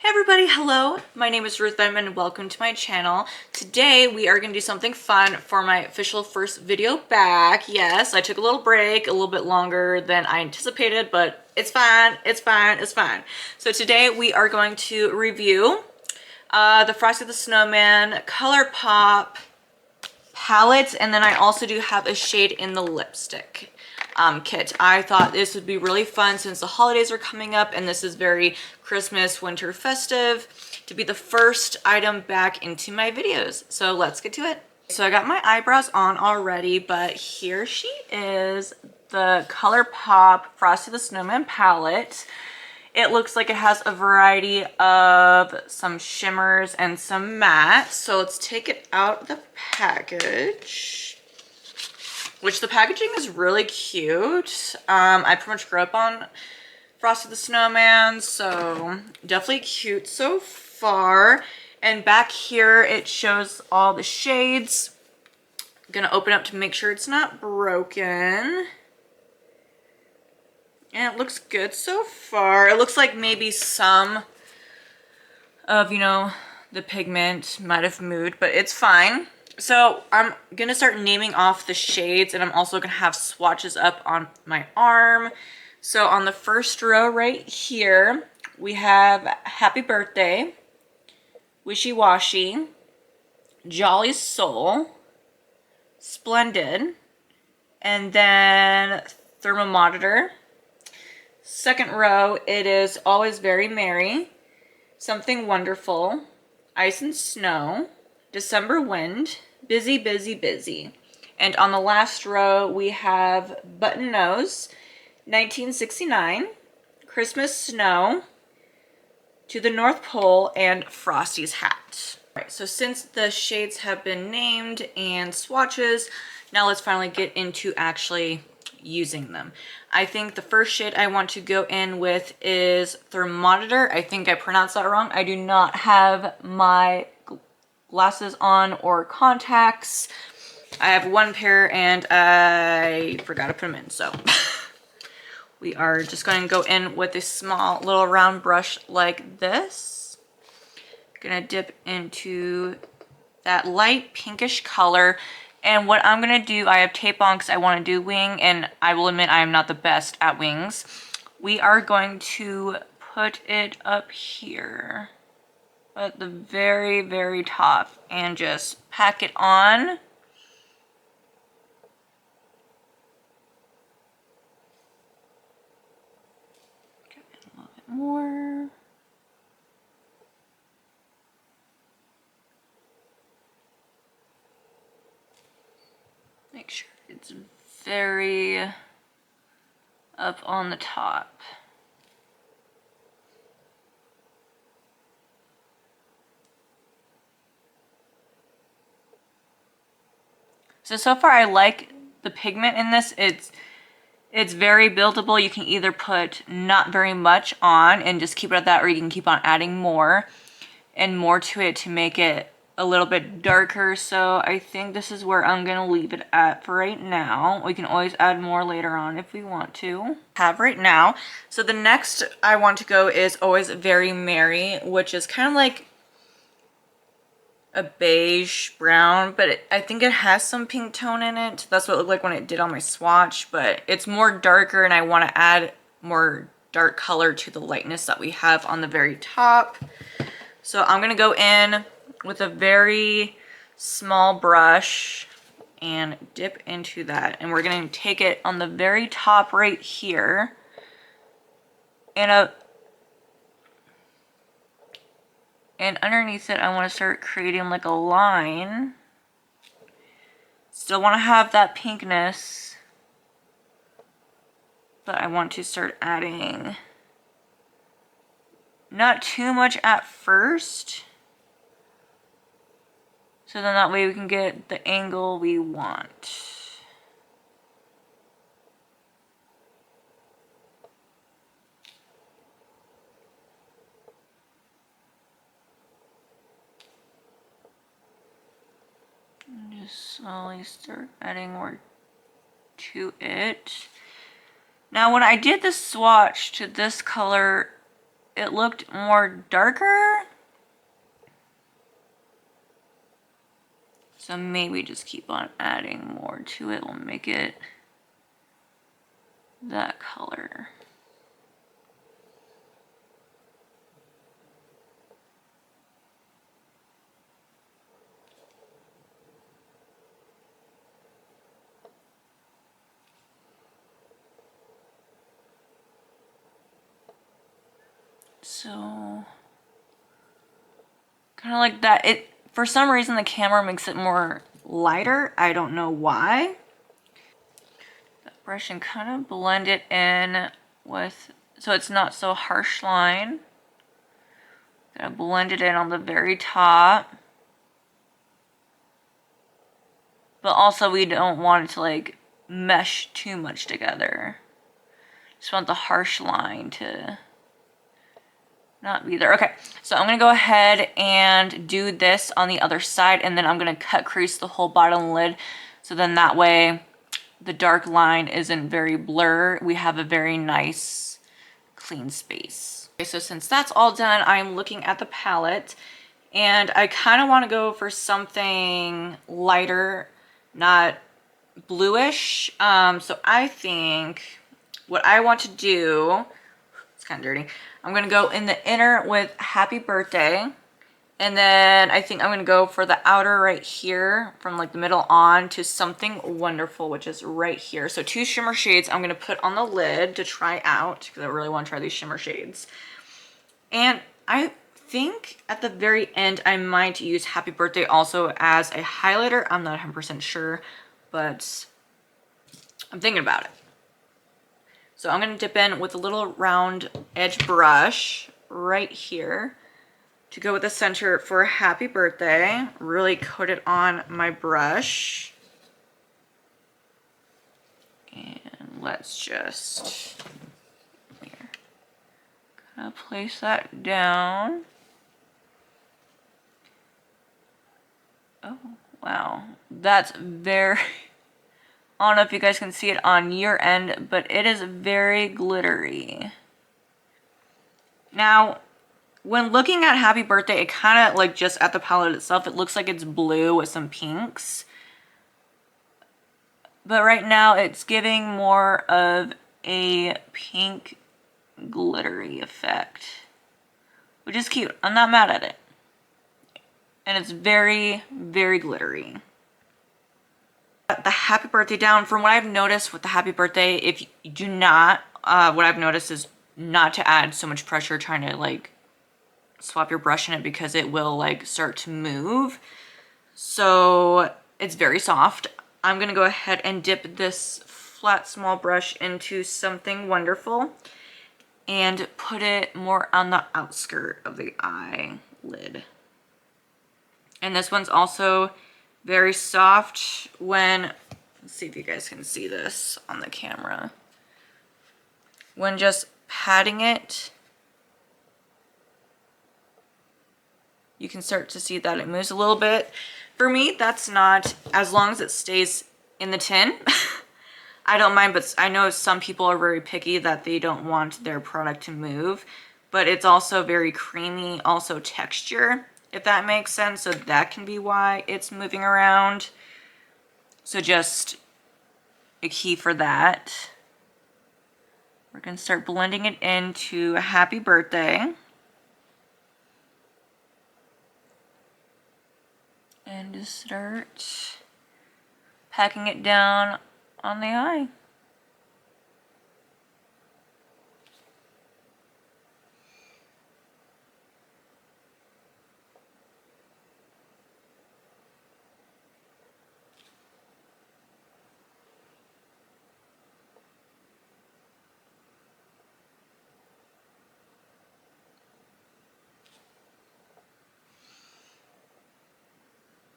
Hey everybody, hello! My name is Ruth Venom and welcome to my channel. Today we are going to do something fun for my official first video back. Yes, I took a little break, a little bit longer than I anticipated, but it's fine, it's fine, it's fine. So today we are going to review the Frosty the Snowman Colourpop palette, and then I also do have a shade in the lipstick kit. I thought this would be really fun since the holidays are coming up and this is very Christmas, winter festive to be the first item back into my videos. So let's get to it. So I got my eyebrows on already, but here she is, the Colourpop Frosty the Snowman palette. It looks like it has a variety of some shimmers and some mattes. So let's take it out of the package, which the packaging is really cute. I pretty much grew up on Frosty the Snowman, so definitely cute so far. And back here it shows all the shades. I'm gonna open up to make sure it's not broken. And it looks good so far. It looks like maybe some of, the pigment might have moved, but it's fine. So I'm gonna start naming off the shades, and I'm also gonna have swatches up on my arm. So on the first row right here, we have Happy Birthday, Wishy Washy, Jolly Soul, Splendid, and then Thermometer. Second row, it is Always Very Merry, Something Wonderful, Ice and Snow, December Wind, Busy, Busy, Busy. And on the last row, we have Button Nose, 1969, Christmas Snow, To the North Pole, and Frosty's Hat. All right, so since the shades have been named and swatches, now let's finally get into actually using them. I think the first shade I want to go in with is Thermometer. I think I pronounced that wrong. I do not have my glasses on or contacts. I have one pair and I forgot to put them in, so we are just going to go in with a small little round brush like this. Gonna dip into that light pinkish color. And what I'm going to do, I have tape on because I want to do wing, and I will admit I am not the best at wings. We are going to put it up here at the very, very top and just pack it on. Get a little bit more. Make sure it's very up on the top. So far I like the pigment in this. It's very buildable. You can either put not very much on and just keep it at that, or you can keep on adding more and more to it to make it a little bit darker. So I think this is where I'm gonna leave it at for right now. We can always add more later on if we want to. Have right now. So the next I want to go is Always Very Merry, which is kind of like a beige brown, but I think it has some pink tone in it. That's what it looked like when it did on my swatch, but it's more darker and I want to add more dark color to the lightness that we have on the very top. So I'm gonna go in with a very small brush and dip into that, and we're gonna take it on the very top right here and underneath it I want to start creating like a line. Still want to have that pinkness, but I want to start adding not too much at first, so then that way we can get the angle we want. And just slowly start adding more to it. Now when I did the swatch to this color it looked more darker. So maybe just keep on adding more to it. We'll make it that color. So kind of like that. It, for some reason, the camera makes it more lighter. I don't know why. That brush and kind of blend it in with, so it's not so harsh line. Gonna blend it in on the very top. But also we don't want it to like mesh too much together. Just want the harsh line to not be there. Okay, so I'm gonna go ahead and do this on the other side, and then I'm gonna cut crease the whole bottom lid, so then that way the dark line isn't very blur. We have a very nice clean space. Okay, so since that's all done, I'm looking at the palette, and I kind of want to go for something lighter, not bluish. So I think what I want to do, it's kind of dirty, I'm going to go in the inner with Happy Birthday. And then I think I'm going to go for the outer right here from like the middle on to Something Wonderful, which is right here. So 2 shimmer shades I'm going to put on the lid to try out because I really want to try these shimmer shades. And I think at the very end I might use Happy Birthday also as a highlighter. I'm not 100% sure, but I'm thinking about it. So I'm going to dip in with a little round edge brush right here to go with the center for Happy Birthday. Really coat it on my brush. And let's just here, kind of place that down. Oh, wow. That's very... I don't know if you guys can see it on your end, but it is very glittery. Now, when looking at Happy Birthday, it kind of, like, just at the palette itself, it looks like it's blue with some pinks. But right now, it's giving more of a pink glittery effect, which is cute. I'm not mad at it. And it's very, very glittery. The Happy Birthday down, from what I've noticed with the Happy Birthday, if you do not, what I've noticed is not to add so much pressure trying to like swap your brush in it, because it will like start to move. So it's very soft. I'm gonna go ahead and dip this flat small brush into Something Wonderful and put it more on the outskirt of the eyelid. And this one's also very soft when, let's see if you guys can see this on the camera. When just patting it, you can start to see that it moves a little bit. For me, that's not, as long as it stays in the tin, I don't mind, but I know some people are very picky that they don't want their product to move, but it's also very creamy, also texture, if that makes sense. So that can be why it's moving around. So just a key for that. We're going to start blending it into Happy Birthday. And just start packing it down on the eye.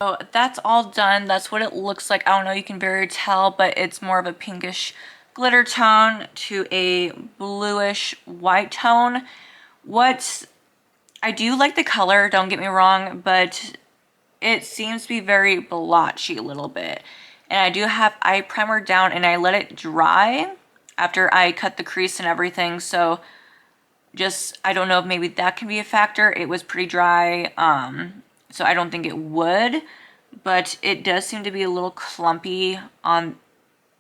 So that's all done. That's what it looks like. I don't know, you can barely tell, but it's more of a pinkish glitter tone to a bluish white tone. I do like the color, don't get me wrong, but it seems to be very blotchy a little bit. And I do have eye primer down, and I let it dry after I cut the crease and everything. So Just, I don't know if maybe that can be a factor. It was pretty dry, so I don't think it would, but it does seem to be a little clumpy on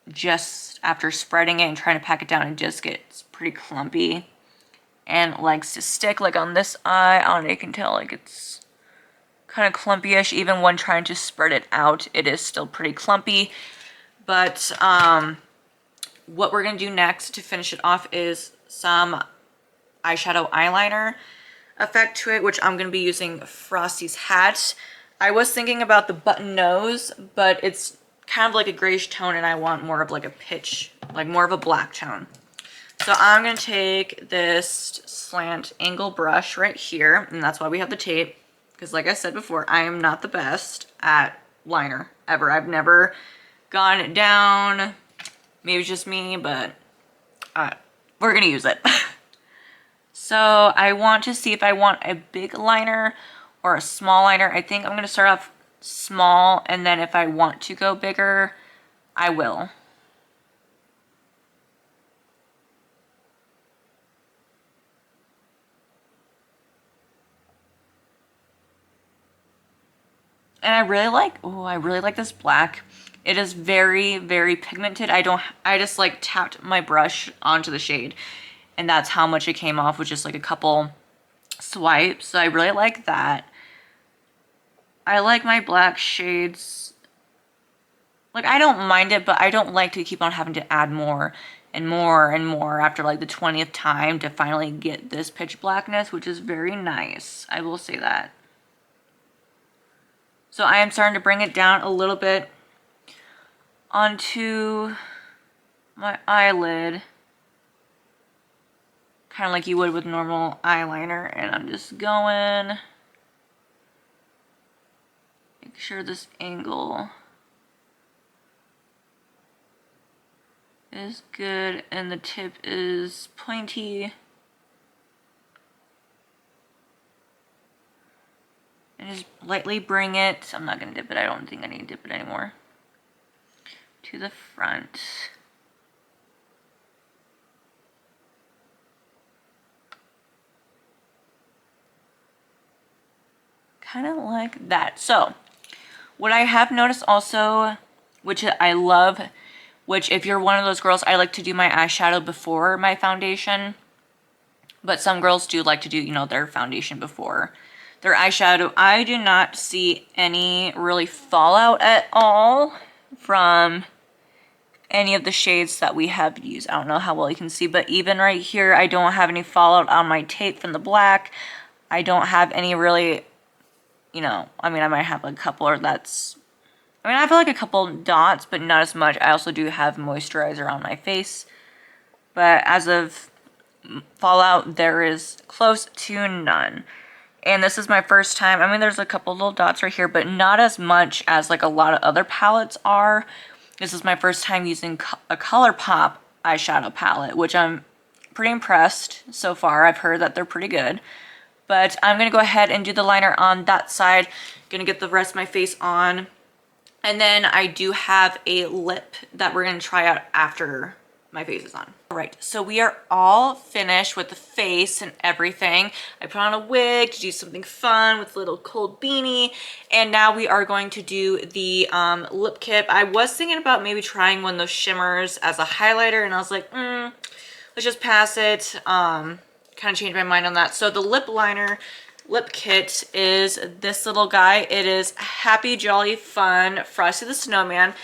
just after spreading it and trying to pack it down. It just gets pretty clumpy and likes to stick. Like on this eye, I don't know, you can tell like it's kind of clumpy-ish. Even when trying to spread it out, it is still pretty clumpy. But what we're going to do next to finish it off is some eyeshadow eyeliner effect to it, which I'm going to be using Frosty's hat. I was thinking about the button nose, but it's kind of like a grayish tone and I want more of like a pitch, like more of a black tone. So I'm going to take this slant angle brush right here, and that's why we have the tape, because like I said before, I am not the best at liner ever. I've never gone it down. Maybe it's just me, but we're going to use it. So I want to see if I want a big liner or a small liner. I think I'm going to start off small, and then if I want to go bigger, I will. And I really like this black. It is very, very pigmented. I just like tapped my brush onto the shade, and that's how much it came off with just like a couple swipes. So I really like that. I like my black shades. Like, I don't mind it, but I don't like to keep on having to add more and more and more after like the 20th time to finally get this pitch blackness, which is very nice. I will say that. So I am starting to bring it down a little bit onto my eyelid, kind of like you would with normal eyeliner, and I'm just going, make sure this angle is good and the tip is pointy. And just lightly bring it, I'm not going to dip it, I don't think I need to dip it anymore, to the front. Kind of like that. So, what I have noticed also, which I love, which if you're one of those girls, I like to do my eyeshadow before my foundation. But some girls do like to do, you know, their foundation before their eyeshadow. I do not see any really fallout at all from any of the shades that we have used. I don't know how well you can see, but even right here, I don't have any fallout on my tape from the black. I don't have any really, you know, I mean, I might have a couple, or that's, I mean, I have like a couple dots, but not as much. I also do have moisturizer on my face, but as of fallout, there is close to none. And this is my first time. I mean, there's a couple little dots right here, but not as much as like a lot of other palettes are. This is my first time using a Colourpop eyeshadow palette, which I'm pretty impressed so far. I've heard that they're pretty good. But I'm going to go ahead and do the liner on that side. Going to get the rest of my face on. And then I do have a lip that we're going to try out after my face is on. Alright, so we are all finished with the face and everything. I put on a wig to do something fun with a little cold beanie. And now we are going to do the lip kit. I was thinking about maybe trying one of those shimmers as a highlighter, and I was like, let's just pass it. Kind of changed my mind on that. So the lip kit is this little guy. It is Happy Jolly Fun Frosty the Snowman,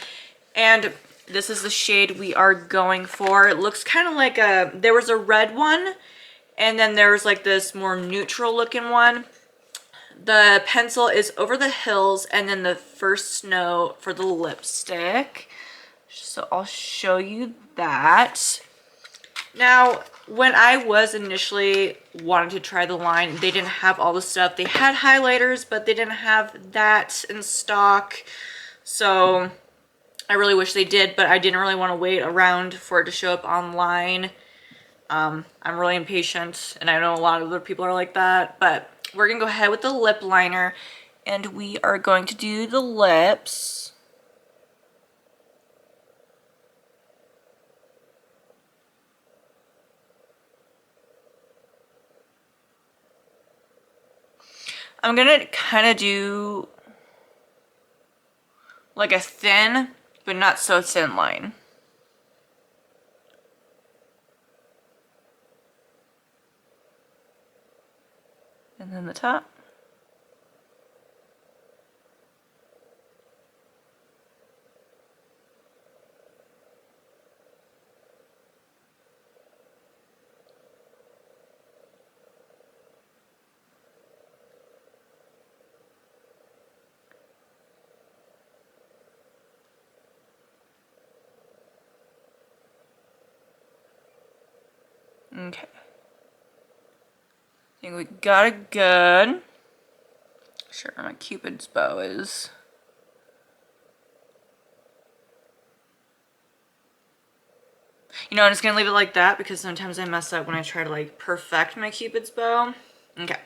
and this is the shade we are going for. It looks kind of like there was a red one, and then there was like this more neutral looking one. The pencil is Over the Hills, and then the First Snow for the lipstick. So I'll show you that. Now, when I was initially wanting to try the line, they didn't have all the stuff. They had highlighters, but they didn't have that in stock. So I really wish they did, but I didn't really want to wait around for it to show up online. I'm really impatient, and I know a lot of other people are like that, but we're going to go ahead with the lip liner, and we are going to do the lips. I'm gonna kind of do like a thin, but not so thin line. And then the top. Okay. I think we got it good. Sure, my Cupid's bow is. You know, I'm just gonna leave it like that because sometimes I mess up when I try to like perfect my Cupid's bow. Okay,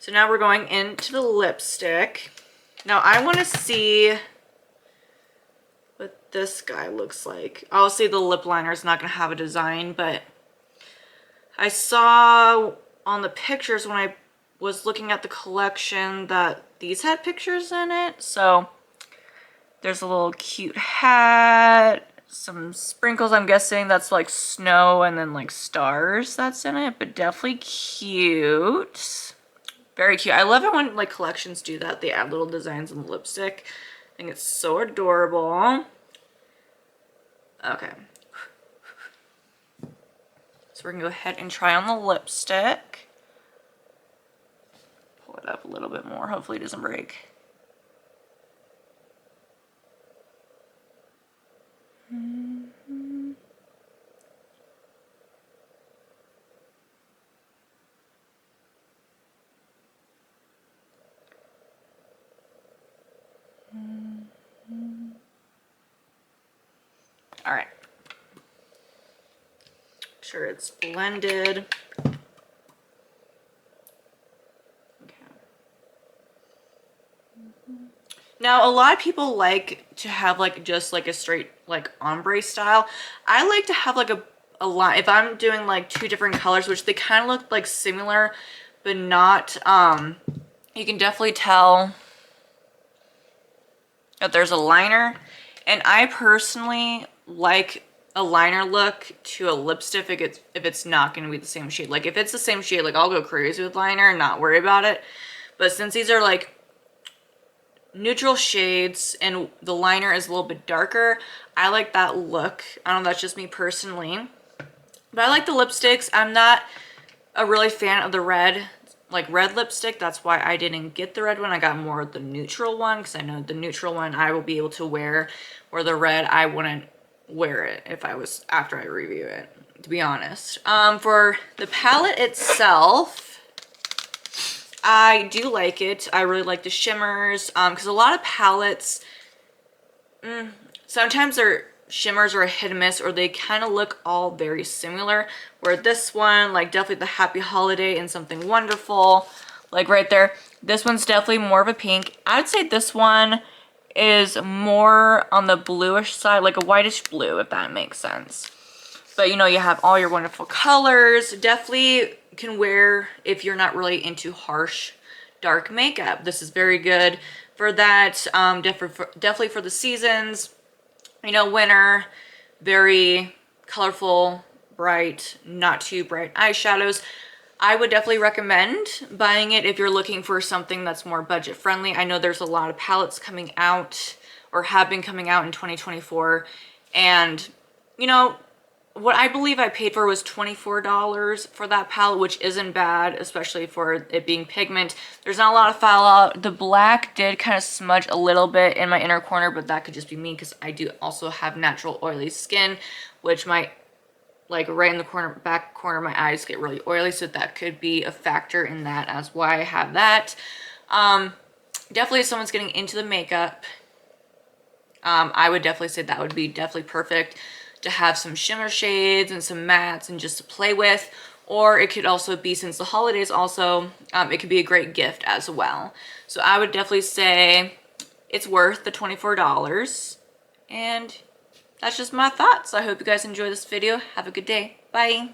so now we're going into the lipstick. Now I want to see what this guy looks like. Obviously the lip liner is not gonna have a design, but I saw on the pictures when I was looking at the collection that these had pictures in it. So there's a little cute hat, some sprinkles. I'm guessing that's like snow and then like stars that's in it, but definitely cute. Very cute. I love it when like collections do that. They add little designs in the lipstick. I think it's so adorable. Okay. So we're gonna go ahead and try on the lipstick. Pull it up a little bit more. Hopefully it doesn't break. All right. Make sure it's blended. Now, a lot of people like to have like just like a straight like ombre style. I like to have like a line. If I'm doing like two different colors, which they kind of look like similar, but not, you can definitely tell that there's a liner. And I personally like a liner look to a lipstick if it's not going to be the same shade. Like if it's the same shade, like I'll go crazy with liner and not worry about it. But since these are like neutral shades and the liner is a little bit darker, I like that look. I don't know, that's just me personally. But I like the lipsticks. I'm not a really fan of the red lipstick. That's why I didn't get the red one. I got more of the neutral one because I know the neutral one I will be able to wear, or the red I wouldn't wear it if I was after I review it, to be honest. For the palette itself, I do like it. I really like the shimmers because a lot of palettes, sometimes their shimmers are a hit and miss, or they kind of look all very similar. Where this one, like definitely the Happy Holiday and Something Wonderful, like right there. This one's definitely more of a pink. I'd say this one is more on the bluish side, like a whitish blue, if that makes sense. But you know, you have all your wonderful colors. Definitely can wear if you're not really into harsh dark makeup. This is very good for that. Definitely for the seasons, you know, winter, very colorful, bright, not too bright eyeshadows. I would definitely recommend buying it if you're looking for something that's more budget friendly. I know there's a lot of palettes coming out or have been coming out in 2024, and you know, what I believe I paid for was $24 for that palette, which isn't bad, especially for it being pigment. There's not a lot of fallout. The black did kind of smudge a little bit in my inner corner, but that could just be me because I do also have natural oily skin, which might, like right in the corner, back corner, my eyes get really oily, so that could be a factor in that as why I have that. Definitely if someone's getting into the makeup, I would definitely say that would be definitely perfect to have some shimmer shades and some mattes and just to play with. Or it could also be, since the holidays also, it could be a great gift as well. So I would definitely say it's worth the $24. And that's just my thoughts. I hope you guys enjoy this video. Have a good day. Bye.